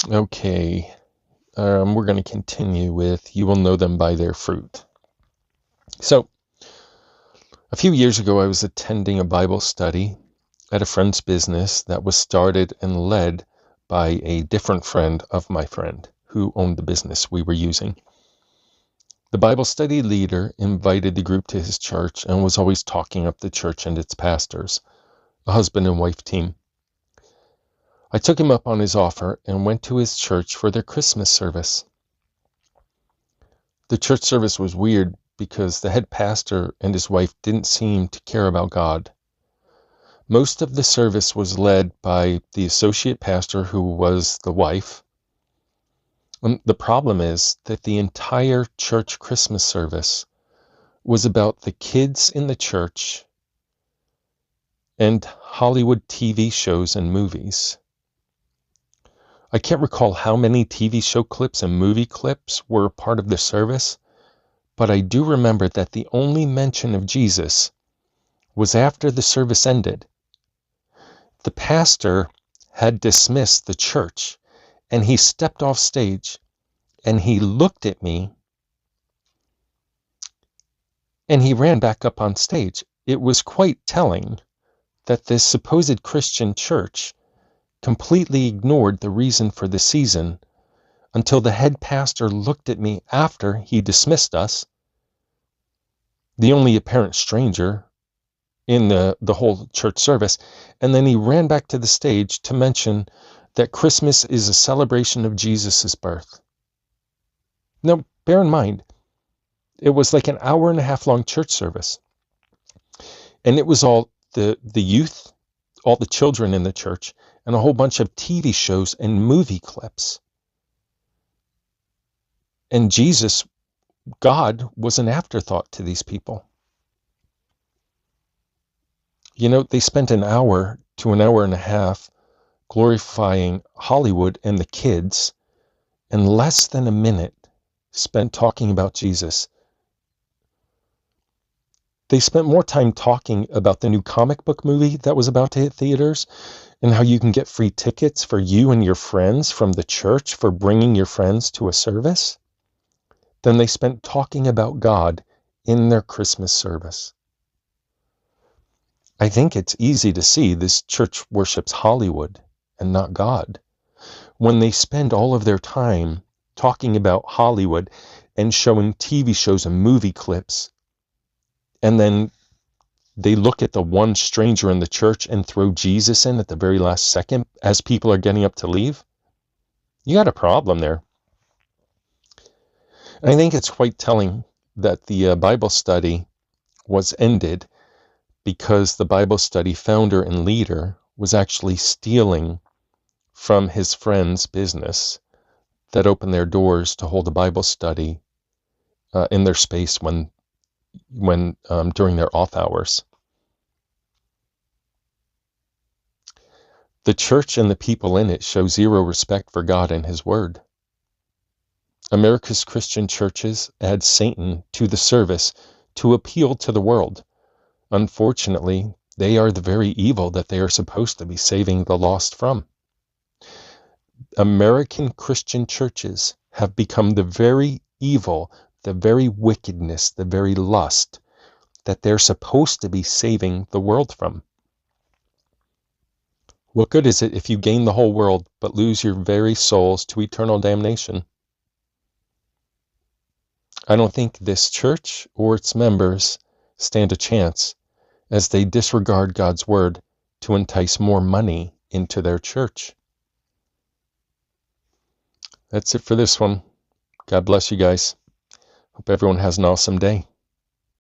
Okay, we're going to continue with You Will Know Them by Their Fruit. So, a few years ago, I was attending a Bible study at a friend's business that was started and led by a different friend of my friend who owned the business we were using. The Bible study leader invited the group to his church and was always talking up the church and its pastors, a husband and wife team. I took him up on his offer and went to his church for their Christmas service. The church service was weird because the head pastor and his wife didn't seem to care about God. Most of the service was led by the associate pastor, who was the wife. The problem is that the entire church Christmas service was about the kids in the church and Hollywood TV shows and movies. I can't recall how many TV show clips and movie clips were part of the service, but I do remember that the only mention of Jesus was after the service ended. The pastor had dismissed the church, and he stepped off stage, and he looked at me, and he ran back up on stage. It was quite telling that this supposed Christian church completely ignored the reason for the season until the head pastor looked at me after he dismissed us, the only apparent stranger in the whole church service, and then he ran back to the stage to mention that Christmas is a celebration of Jesus' birth. Now, bear in mind, it was like an hour and a half long church service, and it was all the youth, all the children in the church, and a whole bunch of TV shows and movie clips. And Jesus, God, was an afterthought to these people. You know, they spent an hour to an hour and a half glorifying Hollywood and the kids, and less than a minute spent talking about Jesus. They spent more time talking about the new comic book movie that was about to hit theaters and how you can get free tickets for you and your friends from the church for bringing your friends to a service than they spent talking about God in their Christmas service. I think it's easy to see this church worships Hollywood and not God when they spend all of their time talking about Hollywood and showing TV shows and movie clips, and then they look at the one stranger in the church and throw Jesus in at the very last second as people are getting up to leave. You got a problem there. And I think it's quite telling that the Bible study was ended because the Bible study founder and leader was actually stealing from his friend's business that opened their doors to hold a Bible study in their space when during their off hours. The church and the people in it show zero respect for God and His Word. America's Christian churches add Satan to the service to appeal to the world. Unfortunately, they are the very evil that they are supposed to be saving the lost from. American Christian churches have become the very evil, the very wickedness, the very lust that they're supposed to be saving the world from. What good is it if you gain the whole world but lose your very souls to eternal damnation? I don't think this church or its members stand a chance as they disregard God's word to entice more money into their church. That's it for this one. God bless you guys. Hope everyone has an awesome day.